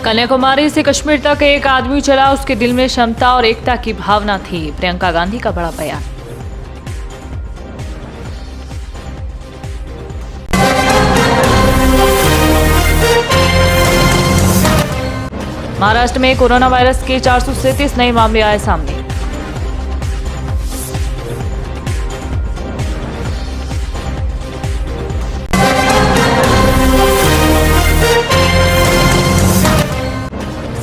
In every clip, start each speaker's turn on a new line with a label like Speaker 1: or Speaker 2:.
Speaker 1: कन्याकुमारी से कश्मीर तक एक आदमी चला, उसके दिल में क्षमता और एकता की भावना थी। प्रियंका गांधी का बड़ा बयान। महाराष्ट्र में कोरोना वायरस के 437 नए मामले आए सामने।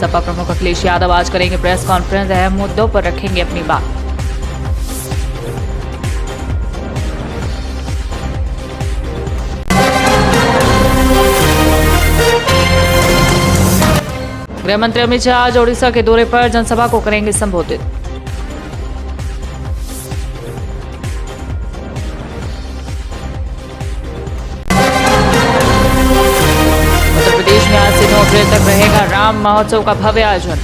Speaker 1: सपा प्रमुख अखिलेश यादव आज करेंगे प्रेस कॉन्फ्रेंस, अहम मुद्दों पर रखेंगे अपनी बात। गृह मंत्री अमित शाह आज ओडिशा के दौरे पर, जनसभा को करेंगे संबोधित। उत्तर प्रदेश में आज से 9 अप्रैल तक रहेगा राम महोत्सव का भव्य आयोजन।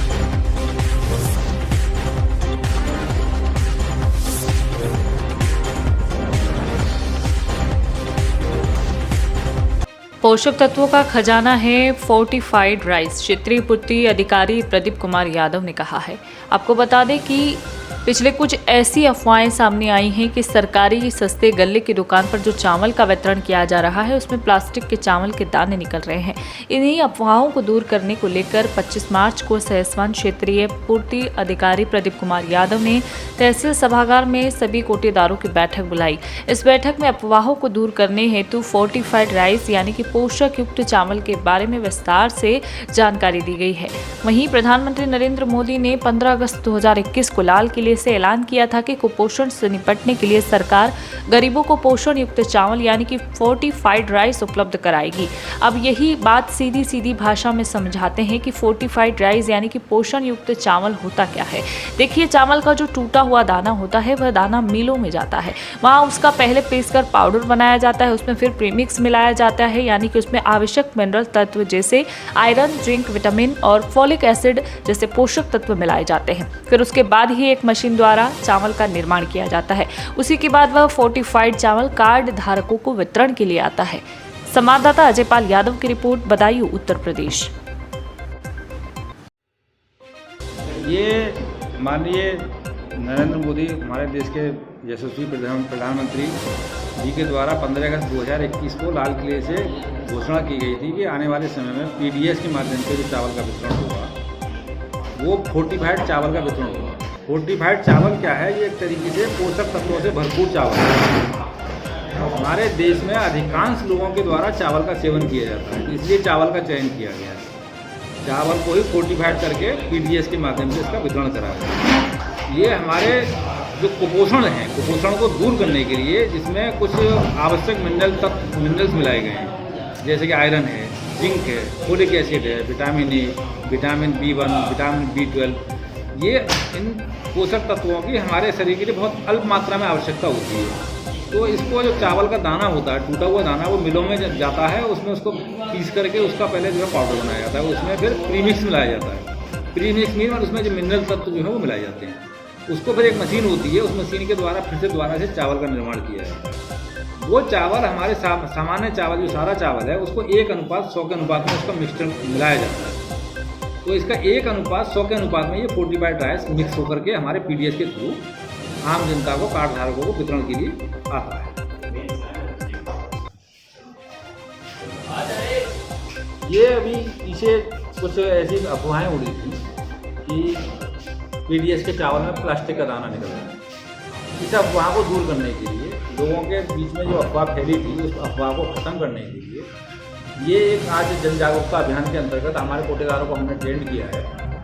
Speaker 1: पोषक तत्वों का खजाना है फोर्टिफाइड राइस, क्षेत्रीय पूर्ति अधिकारी प्रदीप कुमार यादव ने कहा है। आपको बता दें कि पिछले कुछ ऐसी अफवाहें सामने आई हैं कि सरकारी सस्ते गल्ले की दुकान पर जो चावल का वितरण किया जा रहा है उसमें प्लास्टिक के चावल के दाने निकल रहे हैं। इन्हीं अफवाहों को दूर करने को लेकर 25 मार्च को सहसवान क्षेत्रीय पूर्ति अधिकारी प्रदीप कुमार यादव ने तहसील सभागार में सभी कोटेदारों की बैठक बुलाई। इस बैठक में अफवाहों को दूर करने हेतु फोर्टिफाइड राइस यानी कि पोषक युक्त चावल के बारे में विस्तार से जानकारी दी गई है। वहीं प्रधानमंत्री नरेंद्र मोदी ने 15 अगस्त 2021 को लाल किले से ऐलान किया था कि कुपोषण से निपटने के लिए सरकार गरीबों को पोषण युक्त चावल यानी कि फोर्टिफाइड राइस उपलब्ध कराएगी। अब यही बात सीधी सीधी भाषा में समझाते हैं कि फोर्टिफाइड राइस यानी कि पोषण युक्त चावल होता क्या है। देखिए, चावल का जो टूटा हुआ दाना होता है वह दाना मिलों में जाता है, वहाँ उसका पहले पीसकर पाउडर बनाया जाता है, उसमें फिर प्रीमिक्स मिलाया जाता है यानी कि उसमें आवश्यक मिनरल तत्व जैसे आयरन, जिंक, विटामिन और फोलिक एसिड जैसे पोषक तत्व मिलाए जाते हैं। फिर उसके बाद ही एक मशीन द्वारा चावल का निर्माण किया जाता है। उसी के बाद वह फोर्टिफाइड चावल कार्ड धारकों को वितरण के लिए आता है। संवाददाता अजय पाल यादव की रिपोर्ट, बदायूं, उत्तर प्रदेश।
Speaker 2: ये माननीय नरेंद्र मोदी हमारे देश के यशस्वी प्रधानमंत्री जी के द्वारा 15 अगस्त 2021 को लाल किले से घोषणा की गई थी कि आने वाले समय में पीडीएस के माध्यम से जो चावल का वितरण होगा वो फोर्टिफाइड चावल का वितरण होगा। फोर्टिफाइड चावल क्या है? ये एक तरीके से पोषक तत्वों से भरपूर चावल है। हमारे देश में अधिकांश लोगों के द्वारा चावल का सेवन किया जाता है, इसलिए चावल का चयन किया गया है। चावल को ही फोर्टिफाइड करके पीडीएस के माध्यम से इसका वितरण करा गया। ये हमारे जो कुपोषण है, कुपोषण को दूर करने के लिए जिसमें कुछ आवश्यक मिनरल्स मिलाए गए हैं, जैसे कि आयरन है, जिंक है, फोलिक एसिड है, vitamin A, vitamin B1, vitamin B12, ये इन पोषक तत्वों की हमारे शरीर के लिए बहुत अल्प मात्रा में आवश्यकता होती है। तो इसको जो चावल का दाना होता है, टूटा हुआ दाना, वो मिलों में जब जाता है उसमें उसको पीस करके उसका पहले जो है पाउडर बनाया जाता है, उसमें फिर प्रीमिक्स मिलाया जाता है। प्रीमिक्स मीन और उसमें जो मिनरल तत्व जो है वो मिलाए जाते हैं। उसको फिर एक मशीन होती है, उस मशीन के द्वारा फिर से दोबारा से चावल का निर्माण किया जाता है। वो चावल हमारे सामान्य चावल, जो सारा चावल है, उसको 1:100 के अनुपात में उसका मिक्सचर मिलाया जाता है। तो इसका 1:100 के अनुपात में ये फोर्टिफाइड राइस मिक्स होकर के हमारे पीडीएस के थ्रू आम जनता को, कार्ड धारकों को वितरण के लिए आता है। ये अभी पीछे कुछ ऐसी अफवाहें उड़ी थी कि पीडीएस के चावल में प्लास्टिक का दाना निकल रहा है। इस अफवाह को दूर करने के लिए, लोगों के बीच में जो अफवाह फैली थी उस अफवाह को ख़त्म करने के लिए ये एक आज जन जागरूकता अभियान के अंतर्गत हमारे कोटेदारों को हमने ट्रेंड किया है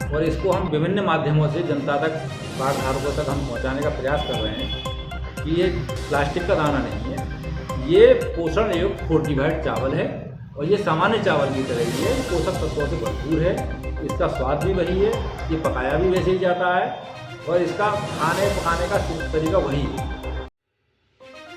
Speaker 2: और इसको हम विभिन्न माध्यमों से जनता तक, कार्ड धारकों तक हम पहुंचाने का प्रयास कर रहे हैं कि ये प्लास्टिक का दाना नहीं है, ये पोषण युक्त फोर्टिफाइड चावल है और ये सामान्य चावल की तरह ही है, पोषक तत्वों से भरपूर है। इसका स्वाद भी वही है, ये पकाया भी वैसे ही जाता है और इसका खाने पकाने का तरीका वही है।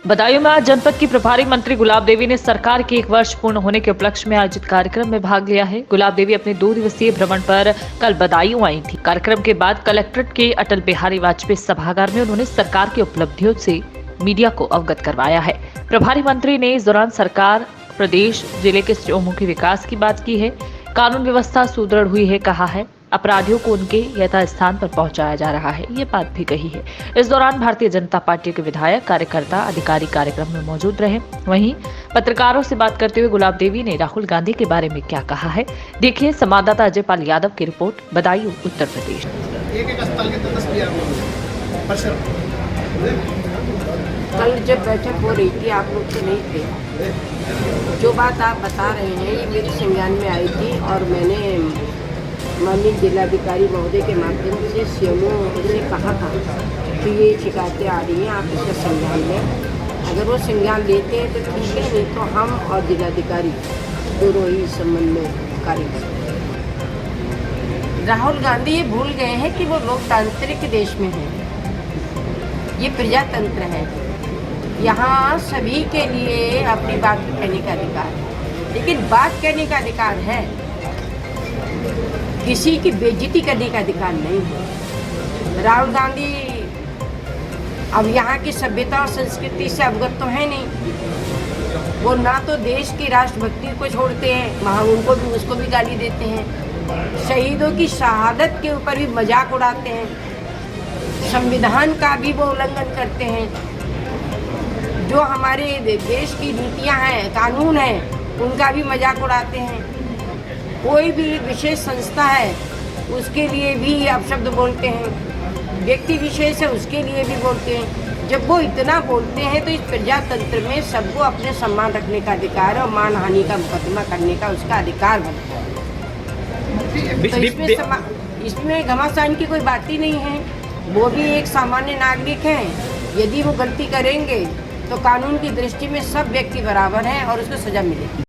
Speaker 1: बदायूं में आज जनपद की प्रभारी मंत्री गुलाब देवी ने सरकार के 1 वर्ष पूर्ण होने के उपलक्ष्य में आयोजित कार्यक्रम में भाग लिया है। गुलाब देवी अपने 2 दिवसीय भ्रमण पर कल बदायूं आई थी। कार्यक्रम के बाद कलेक्ट्रेट के अटल बिहारी वाजपेयी सभागार में उन्होंने सरकार की उपलब्धियों से मीडिया को अवगत करवाया है। प्रभारी मंत्री ने इस दौरान सरकार, प्रदेश, जिले के चौमुखी विकास की बात की है। कानून व्यवस्था सुदृढ़ हुई है, कहा है। अपराधियों को उनके यथास्थान पर पहुंचाया जा रहा है, ये बात भी कही है। इस दौरान भारतीय जनता पार्टी के विधायक, कार्यकर्ता, अधिकारी कार्यक्रम में मौजूद रहे। वहीं पत्रकारों से बात करते हुए गुलाब देवी ने राहुल गांधी के बारे में क्या कहा है, देखिए संवाददाता अजय पाल यादव की रिपोर्ट, बदायूं, उत्तर प्रदेश।
Speaker 3: एक स्थल की तस्वीर
Speaker 4: कल जब बैठक हो रही थी, आप लोग तो नहीं थे। जो बात आप बता रहे हैं ये मेरे संज्ञान में आई थी और मैंने माननीय जिलाधिकारी महोदय के माध्यम से सीएमओ से कहा था कि ये शिकायतें आ रही हैं, आप इसका संज्ञान लें। अगर वो संज्ञान लेते हैं तो ठीक है, नहीं तो हम और जिलाधिकारी दोनों ही इस संबंध में कार्य करेंगे। राहुल गांधी ये भूल गए हैं कि वो लोकतांत्रिक देश में हैं, ये प्रजातंत्र है। यहाँ सभी के लिए अपनी बात कहने का अधिकार है, लेकिन बात कहने का अधिकार है, किसी की बेइज्जती करने का अधिकार नहीं है। राहुल गांधी अब यहाँ की सभ्यता और संस्कृति से अवगत तो है नहीं। वो ना तो देश की राष्ट्रभक्ति को छोड़ते हैं, वहाँ उनको भी उसको भी गाली देते हैं। शहीदों की शहादत के ऊपर भी मजाक उड़ाते हैं। संविधान का भी वो उल्लंघन करते हैं। जो हमारे देश की नीतियां हैं, कानून हैं, उनका भी मजाक उड़ाते हैं। कोई भी विशेष संस्था है उसके लिए भी अपशब्द बोलते हैं, व्यक्ति विशेष है उसके लिए भी बोलते हैं। जब वो इतना बोलते हैं तो इस प्रजातंत्र में सबको अपने सम्मान रखने का अधिकार है और मानहानि का मुकदमा करने का उसका अधिकार बनता है। तो इसमें घमासान की कोई बात ही नहीं है। वो भी एक सामान्य नागरिक हैं। यदि वो गलती करेंगे तो कानून की दृष्टि में सब व्यक्ति बराबर हैं और उसको सजा मिलेगी।